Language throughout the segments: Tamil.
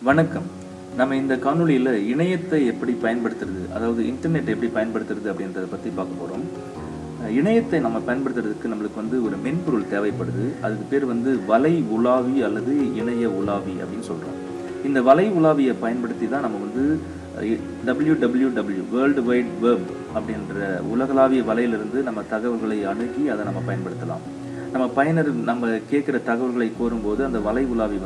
வணக்கம். நம்ம இந்த காணொளியில் இணையத்தை எப்படி பயன்படுத்துறது, அதாவது இன்டர்நெட் எப்படி பயன்படுத்துறது அப்படின்றத பற்றி பார்க்க போகிறோம். இணையத்தை நம்ம பயன்படுத்துறதுக்கு நம்மளுக்கு ஒரு மென்பொருள் தேவைப்படுது. அதுக்கு பேர் வலை உலாவி அல்லது இணைய உலாவி அப்படின்னு சொல்கிறோம். இந்த வலை உலாவியை பயன்படுத்தி தான் நம்ம www வேர்ல்டு வைட் வெப் அப்படின்ற உலகளாவிய வலையிலிருந்து நம்ம தகவல்களை அணுகி அதை நம்ம பயன்படுத்தலாம். நம்ம கேட்குற தகவல்களை கோரும்போது அந்த வலை உலாவி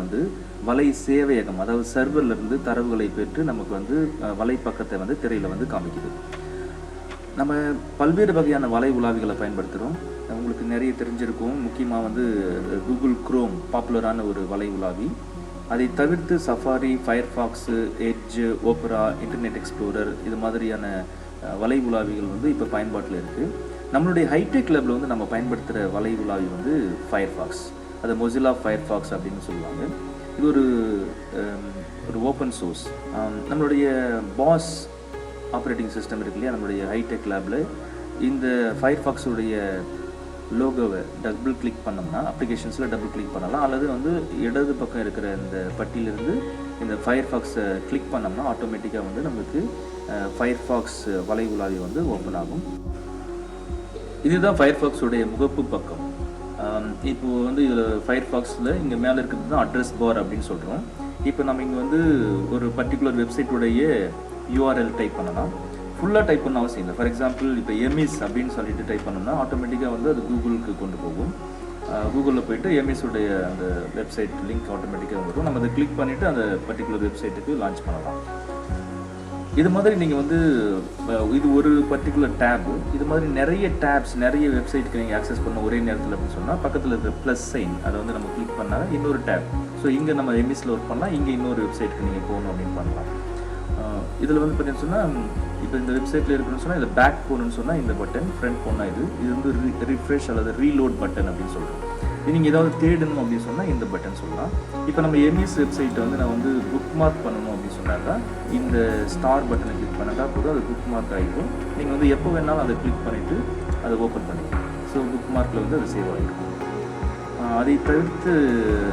வலை சேவையகம், அதாவது சர்வர்லேருந்து தரவுகளை பெற்று நமக்கு வலை பக்கத்தை திரையில் காமிக்குது. நம்ம பல்வேறு வகையான வலை உலாவிகளை பயன்படுத்துகிறோம். உங்களுக்கு நிறைய தெரிஞ்சிருக்கும். முக்கியமாக கூகுள் குரோம் பாப்புலரான ஒரு வலை உலாவி. அதை தவிர்த்து Safari, Firefox, Edge, Opera, Internet Explorer இது மாதிரியான வலை உலாவிகள் இப்போ பயன்பாட்டில் இருக்குது. நம்மளுடைய ஹைடெக் லேபில் நம்ம பயன்படுத்துகிற வலை உலாவி ஃபயர்ஃபாக்ஸ், அது மொசிலா ஃபயர்ஃபாக்ஸ் அப்படின்னு சொல்லுவாங்க. இது ஒரு ஓப்பன் சோர்ஸ். நம்மளுடைய பாஸ் ஆப்ரேட்டிங் சிஸ்டம் இருக்கு இல்லையா, நம்மளுடைய ஹைடெக் லேபில் இந்த ஃபயர்ஃபாக்ஸுடைய லோகோவை டபுள் கிளிக் பண்ணோம்னா அப்ளிகேஷன்ஸில் டபுள் கிளிக் பண்ணலாம், அல்லது இடது பக்கம் இருக்கிற இந்த பட்டியிலிருந்து இந்த ஃபயர்ஃபாக்ஸை கிளிக் பண்ணோம்னா ஆட்டோமேட்டிக்காக நமக்கு ஃபயர்ஃபாக்ஸ் வலை உலாவி ஓப்பன் ஆகும். இதுதான் ஃபயர்ஃபாக்ஸுடைய முகப்பு பக்கம். இப்போது இதில் ஃபயர்ஃபாக்ஸில் இங்கே மேலே இருக்கிறது தான் அட்ரஸ் பார் அப்படின்னு சொல்கிறோம். இப்போ நம்ம இங்கே ஒரு பர்டிகுலர் வெப்சைட்டுடைய யூஆர்எல் டைப் பண்ணலாம். ஃபுல்லாக டைப் பண்ண அவசியம் இல்லை. ஃபார் எக்ஸாம்பிள் இப்போ எம்இஸ் அப்படின்னு சொல்லிட்டு டைப் பண்ணோம்னா ஆட்டோமேட்டிக்காக அது கூகுளுக்கு கொண்டு போகும். கூகுளில் போய்ட்டு எம்இஸுடைய அந்த வெப்சைட் லிங்க் ஆட்டோமேட்டிக்காக வரும். நம்ம அதை கிளிக் பண்ணிவிட்டு அந்த பர்டிகுலர் வெப்சைட்டுக்கு லான்ச் பண்ணலாம். இது மாதிரி நீங்கள் இது ஒரு பர்டிகுலர் டேபு. இது மாதிரி நிறைய டேப்ஸ், நிறைய வெப்சைட்டுக்கு நீங்கள் ஆக்சஸ் பண்ண ஒரே நேரத்தில் அப்படின்னு சொன்னால் பக்கத்தில் இருக்கிற ப்ளஸ் சைன் அதை நம்ம கிளிக் பண்ணால் இன்னொரு டேப். ஸோ இங்கே நம்ம எம்இஸில் ஒர்க் பண்ணலாம், இங்கே இன்னொரு வெப்சைட்டுக்கு நீங்கள் போகணும் அப்படின்னு பண்ணலாம். இதில் பார்த்தீங்கன்னு சொன்னால் இப்போ இந்த வெப்சைட்டில் இருக்குன்னு சொன்னால் இதில் பேக் போகணுன்னு சொன்னால் இந்த பட்டன், ஃப்ரண்ட் போனால் இது ரிஃப்ரெஷ் அல்லது ரீலோட் பட்டன் அப்படின்னு சொல்கிறோம். இது நீங்கள் ஏதாவது தேடணும் அப்படின்னு சொன்னால் இந்த பட்டன் சொல்லலாம். இப்போ நம்ம எம்இஸ் வெப்சைட்டை நான் புக் மார்க் பண்ணணும் அப்படின்னு சொன்னாக்கா இந்த ஸ்டார் பட்டனை கிளிக் பண்ணாக்கா போதும், அது புக் மார்க் ஆகிடும். நீங்கள் எப்போ வேணாலும் அதை கிளிக் பண்ணிவிட்டு அதை ஓப்பன் பண்ணிக்கலாம். ஸோ புக் மார்க்கில் அது சேவ் ஆகிருக்கும். அதை தவிர்த்து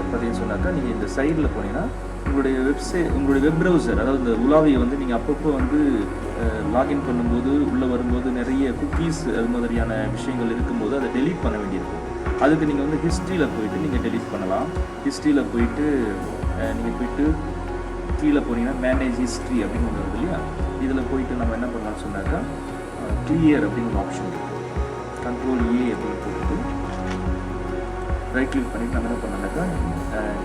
பார்த்தீங்கன்னு சொன்னாக்கா நீங்கள் இந்த சைடில் போனீங்கன்னா உங்களுடைய வெப் ப்ரௌசர், அதாவது இந்த உலாவியை நீங்கள் அப்பப்போ லாகின் பண்ணும்போது உள்ளே வரும்போது நிறைய குக்கீஸ் அது மாதிரியான விஷயங்கள் இருக்கும்போது அதை டெலீட் பண்ண வேண்டியிருக்கும். அதுக்கு நீங்கள் ஹிஸ்ட்ரியில் போயிட்டு நீங்கள் டெலீட் பண்ணலாம். ஹிஸ்ட்ரியில் போயிட்டு நீங்கள் போயிட்டு கீழே போனீங்கன்னா மேனேஜ் ஹிஸ்ட்ரி அப்படின்னு ஒன்று இருக்குது இல்லையா, இதில் போயிட்டு நம்ம என்ன பண்ணலாம்னு சொன்னாக்கா கிளியர் அப்படின்னு ஒரு ஆப்ஷன் இருக்குது. கண்ட்ரோல் ஏ அப்படின்னு போட்டு ரைட் கிளிக் பண்ணிவிட்டு நம்ம என்ன பண்ணோம்னாக்கா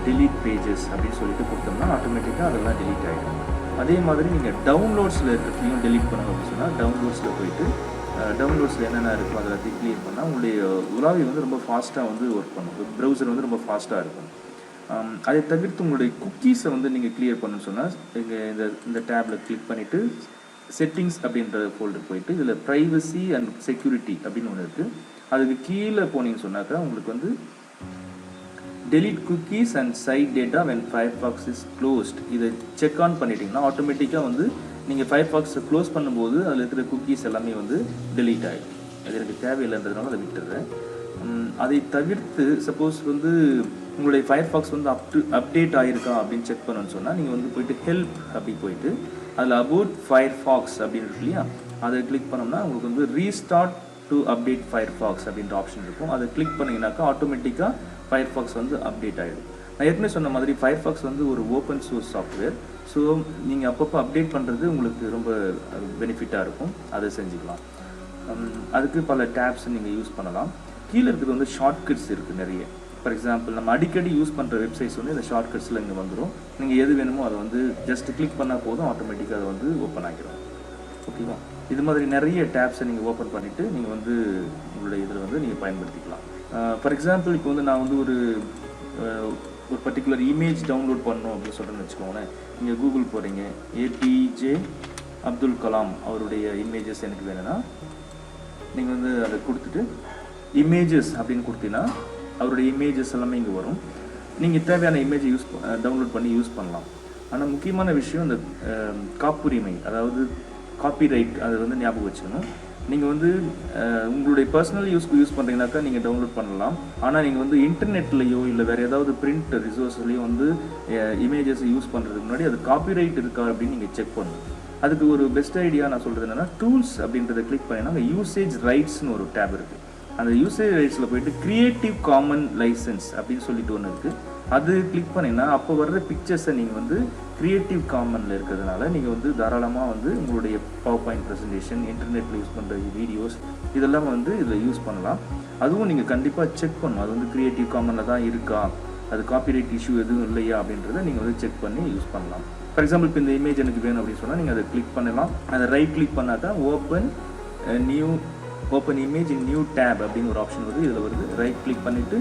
டெலீட் பேஜஸ் அப்படின்னு சொல்லிட்டு கொடுத்தோம்னா ஆட்டோமேட்டிக்காக அதெல்லாம் டெலீட் ஆகிடும். அதே மாதிரி நீங்கள் டவுன்லோட்ஸில் இருக்கிறதையும் டெலீட் பண்ணணும் அப்படின்னு சொன்னால் டவுன்லோட்ஸில் போயிட்டு டவுன்லோட்ஸில் என்னென்ன இருக்கும் அதில் கிளியர் பண்ணால் உங்களுடைய உலாவி ரொம்ப ஃபாஸ்ட்டாக ஒர்க் பண்ணும். ப்ரௌசர் ரொம்ப ஃபாஸ்ட்டாக இருக்கும். அதை தவிர்த்து உங்களுடைய குக்கீஸை நீங்கள் கிளியர் பண்ணணும்னு சொன்னால் இங்கே இந்த டேப்பில் கிளிக் பண்ணிவிட்டு செட்டிங்ஸ் அப்படின்ற ஃபோல்டர் போயிட்டு இதில் ப்ரைவசி அண்ட் செக்யூரிட்டி அப்படின்னு ஒன்று இருக்குது. அதுக்கு கீழே போனீங்கன்னு சொன்னாக்கா உங்களுக்கு delete cookies and site data when Firefox is closed இதை செக் ஆன் பண்ணிட்டீங்கன்னா ஆட்டோமேட்டிக்காக நீங்கள் ஃபயர்ஃபாக்ஸை க்ளோஸ் பண்ணும்போது அதில் இருக்கிற குக்கீஸ் எல்லாமே delete ஆகிடும். அது எனக்கு தேவையில்லைன்றதுனால அதை விட்டுடுறேன். அதை தவிர்த்து சப்போஸ் உங்களுடைய ஃபயர்ஃபாக்ஸ் அப்டேட் ஆகிருக்கா அப்படின்னு செக் பண்ணணும்னு சொன்னால் நீங்கள் போயிட்டு ஹெல்ப் அப்படி போயிட்டு அதில் அபவுட் ஃபயர்ஃபாக்ஸ் அப்படின்னு இருக்கு இல்லையா, அதை கிளிக் பண்ணோம்னா உங்களுக்கு ரீஸ்டார்ட் டு அப்டேட் ஃபயர்ஃபாக்ஸ் அப்படின்ற ஆப்ஷன் இருக்கும். அதை கிளிக் பண்ணிங்கனாக்கா ஆட்டோமேட்டிக்காக ஃபயர்ஃபாக்ஸ் அப்டேட் ஆகிடும். நான் ஏற்கனவே சொன்ன மாதிரி ஃபயர்ஃபாக்ஸ் ஒரு ஓப்பன் சோர்ஸ் சாஃப்ட்வேர். ஸோ நீங்கள் அப்பப்போ அப்டேட் பண்ணுறது உங்களுக்கு ரொம்ப பெனிஃபிட்டாக இருக்கும். அதை செஞ்சுக்கலாம். அதுக்கு பல டேப்ஸ் நீங்கள் யூஸ் பண்ணலாம். கீழே இருக்கிறது ஷார்ட்கட்ஸ் இருக்குது நிறைய. ஃபார் எக்ஸாம்பிள் நம்ம அடிக்கடி யூஸ் பண்ணுற வெப்சைட்ஸ் இந்த ஷார்ட்கட்ஸில் இங்கே வந்துடும். நீங்கள் எது வேணுமோ அதை ஜஸ்ட் கிளிக் பண்ணால் போதும், ஆட்டோமேட்டிக்காக அதை ஓப்பன் ஆகிடும். ஓகேவா? இது மாதிரி நிறைய டேப்ஸை நீங்கள் ஓப்பன் பண்ணிவிட்டு நீங்கள் உங்களுடைய இதில் நீங்கள் பயன்படுத்திக்கலாம். ஃபார் எக்ஸாம்பிள் இப்போ நான் ஒரு பர்டிகுலர் இமேஜ் டவுன்லோட் பண்ணணும் அப்படின்னு சொல்கிறேன்னு வச்சுக்கோங்களேன். நீங்கள் கூகுள் போகிறீங்க, ஏபிஜே அப்துல் கலாம் அவருடைய இமேஜஸ் எனக்கு வேணும்னா நீங்கள் அதை கொடுத்துட்டு இமேஜஸ் அப்படின்னு கொடுத்தீங்கன்னா அவருடைய இமேஜஸ் எல்லாமே இங்கே வரும். நீங்கள் தேவையான இமேஜை டவுன்லோட் பண்ணி யூஸ் பண்ணலாம். ஆனால் முக்கியமான விஷயம் இந்த காப்புரிமை, அதாவது காப்பிரைட், அதை ஞாபகம் வச்சுக்கணும். நீங்கள் வந்து உங்களுடைய பர்சனல் யூஸ்க்கு யூஸ் பண்ணுறீங்கனாக்கா நீங்கள் டவுன்லோட் பண்ணலாம். ஆனால் நீங்கள் வந்து இன்டர்நெட்லேயோ இல்லை வேறு ஏதாவது பிரிண்ட் ரிசோர்ஸ்லேயோ வந்து இமேஜஸ் யூஸ் பண்ணுறதுக்கு முன்னாடி அது காப்பிரைட் இருக்கா அப்படின்னு நீங்கள் செக் பண்ணணும். அதுக்கு ஒரு பெஸ்ட் ஐடியா நான் சொல்கிறது என்னென்னா, டூல்ஸ் அப்படின்றத கிளிக் பண்ணினா அங்கே யூசேஜ் ரைட்ஸ்னு ஒரு டேப் இருக்குது. அந்த யூசேஜ் ரைட்ஸில் போயிட்டு கிரியேட்டிவ் காமன் லைசன்ஸ் அப்படின்னு சொல்லிட்டு ஒன்று இருக்குது. அது கிளிக் பண்ணிங்கன்னா அப்போ வர்ற பிக்சர்ஸை நீங்கள் வந்து கிரியேட்டிவ் காமனில் இருக்கிறதுனால நீங்கள் வந்து தாராளமாக வந்து உங்களுடைய பவர் பாயிண்ட் ப்ரெசன்டேஷன், இன்டர்நெட்டில் யூஸ் பண்ணுற வீடியோஸ் இதெல்லாம் வந்து இதில் யூஸ் பண்ணலாம். அதுவும் நீங்கள் கண்டிப்பாக செக் பண்ணணும், அது வந்து கிரியேட்டிவ் காமனில் தான் இருக்கா, அது காப்பிரைட் இஷ்யூ எதுவும் இல்லையா அப்படின்றத நீங்கள் வந்து செக் பண்ணி யூஸ் பண்ணலாம். ஃபார் எக்ஸாம்பிள் இப்போ இந்த இமேஜ் எனக்கு வேணும் அப்படின்னு சொன்னால் நீங்கள் அதை கிளிக் பண்ணலாம். அதை ரைட் கிளிக் பண்ணால் தான் ஓப்பன் இமேஜ் இன் நியூ டேப் அப்படின்னு ஒரு ஆப்ஷன் வருது. இதில் வருது. ரைட் கிளிக் பண்ணிவிட்டு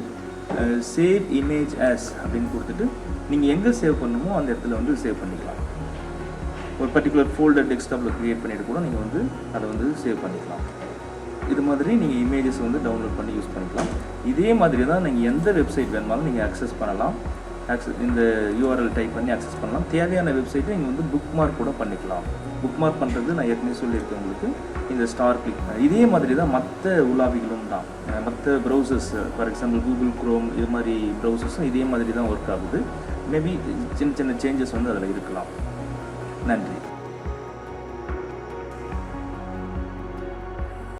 சேவ் இமேஜ் ஆஸ் அப்படின்னு கொடுத்துட்டு நீங்கள் எங்கே சேவ் பண்ணணுமோ அந்த இடத்துல வந்து சேவ் பண்ணிக்கலாம். ஒரு பர்டிகுலர் ஃபோல்டர் டெஸ்க்டாப்பில் க்ரியேட் பண்ணிவிட்டு கூட நீங்கள் வந்து அதை வந்து சேவ் பண்ணிக்கலாம். இது மாதிரி நீங்கள் இமேஜஸ் வந்து டவுன்லோட் பண்ணி யூஸ் பண்ணிக்கலாம். இதே மாதிரி தான் நீங்கள் எந்த வெப்சைட் வேணுமாலும் நீங்கள் அக்சஸ் பண்ணலாம். இந்த URL டைப் பண்ணி அக்சஸ் பண்ணலாம். தேவையான வெப்சைட்டை நீங்கள் வந்து புக் மார்க் கூட பண்ணிக்கலாம். புக் மார்க் பண்ணுறது நான் ஏற்கனவே சொல்லியிருக்கேன் உங்களுக்கு. இந்த ஸ்டார் கிளிக் இதே மாதிரி தான் மற்ற உலாவிகளும் தான். மற்ற browsers for example Google chrome இது மாதிரி ப்ரௌசர்ஸும் இதே மாதிரி தான் ஒர்க் ஆகுது. மேபி சின்ன சின்ன சேஞ்சஸ் வந்து அதில் இருக்கலாம். நன்றி.